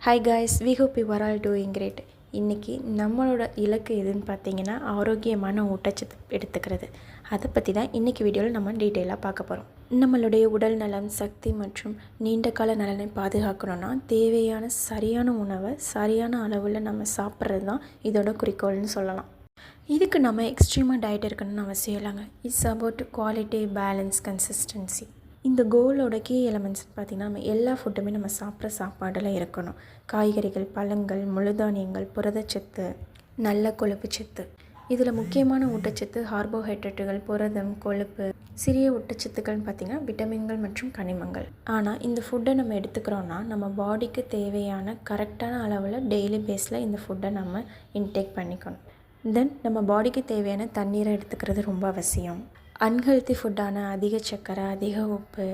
Hi guys, we hope you are all doing great. இன்றைக்கி நம்மளோட இலக்கு எதுன்னு பார்த்தீங்கன்னா ஆரோக்கியமான ஊட்டச்சத்து எடுத்துக்கிறது. அதை பற்றி தான் இன்றைக்கி வீடியோவில் நம்ம டீட்டெயிலாக பார்க்க போகிறோம். நம்மளுடைய உடல் நலம், சக்தி மற்றும் நீண்ட கால நலனை பாதுகாக்கணும்னா தேவையான சரியான உணவை சரியான அளவில் நம்ம சாப்பிட்றது தான் இதோட குறிக்கோள்னு சொல்லலாம். இதுக்கு நம்ம எக்ஸ்ட்ரீமாக டயட் இருக்கணும்னு அவசியம் இல்லைங்க. It's about quality, balance, consistency. இந்த கோலோட கீ எலமெண்ட்ஸ் பார்த்திங்கன்னா நம்ம எல்லா ஃபுட்டுமே நம்ம சாப்பிட்ற சாப்பாடில் இருக்கணும். காய்கறிகள், பழங்கள், முழுதானியங்கள், புரதச்சத்து, நல்ல கொழுப்புச்சத்து. இதில் முக்கியமான ஊட்டச்சத்து கார்போஹைட்ரேட்டுகள், புரதம், கொழுப்பு. சிறிய ஊட்டச்சத்துக்கள்னு பார்த்திங்கன்னா விட்டமின்கள் மற்றும் கனிமங்கள். ஆனால் இந்த ஃபுட்டை நம்ம எடுத்துக்கிறோன்னா நம்ம பாடிக்கு தேவையான கரெக்டான அளவில் டெய்லி பேஸில் இந்த ஃபுட்டை நம்ம இன்டேக் பண்ணிக்கணும். தென் நம்ம பாடிக்கு தேவையான தண்ணீரை எடுத்துக்கிறது ரொம்ப அவசியம். அன்ஹெல்த்தி ஃபுட்டான அதிக சர்க்கரை, அதிக உப்பு,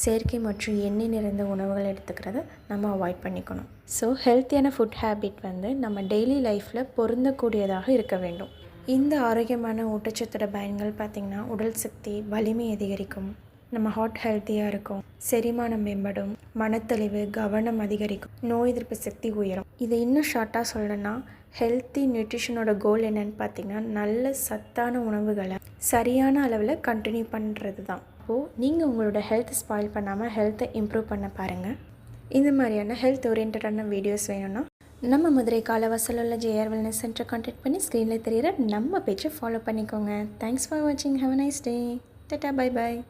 செயற்கை மற்றும் எண்ணெய் நிறைந்த உணவுகள் எடுத்துக்கிறத நம்ம அவாய்ட் பண்ணிக்கணும். ஸோ ஹெல்த்தியான ஃபுட் ஹேபிட் நம்ம டெய்லி லைஃப்பில் பொருந்தக்கூடியதாக இருக்க வேண்டும். இந்த ஆரோக்கியமான ஊட்டச்சத்தோட பயன்கள் பார்த்திங்கன்னா உடல் சக்தி, வலிமை அதிகரிக்கும், நம்ம ஹார்ட் ஹெல்த்தியாக இருக்கும், செரிமானம் மேம்படும், மனத்தெளிவு, கவனம் அதிகரிக்கும், நோய் எதிர்ப்பு சக்தி உயரும். இதை இன்னும் ஷார்ட்டாக சொல்லணும்னா ஹெல்த்தி நியூட்ரிஷனோட கோல் என்னென்னு பார்த்திங்கன்னா நல்ல சத்தான உணவுகளை சரியான அளவில் கண்டினியூ பண்ணுறது தான். அப்போது நீங்கள் உங்களோட ஹெல்த்தை ஸ்பாயில் பண்ணாமல் ஹெல்த்தை இம்ப்ரூவ் பண்ண பாருங்கள். இந்த மாதிரியான ஹெல்த் ஓரியன்டான வீடியோஸ் வேணும்னா நம்ம மதுரை காலவாசல் உள்ள ஜேஆர் வெல்னஸ் சென்டரை கான்டாக்ட் பண்ணி ஸ்க்ரீனில் தெரிகிற நம்ம பேஜை ஃபாலோ பண்ணிக்கோங்க. தேங்க்ஸ் ஃபார் வாட்சிங். Have a nice day. Tata, bye bye.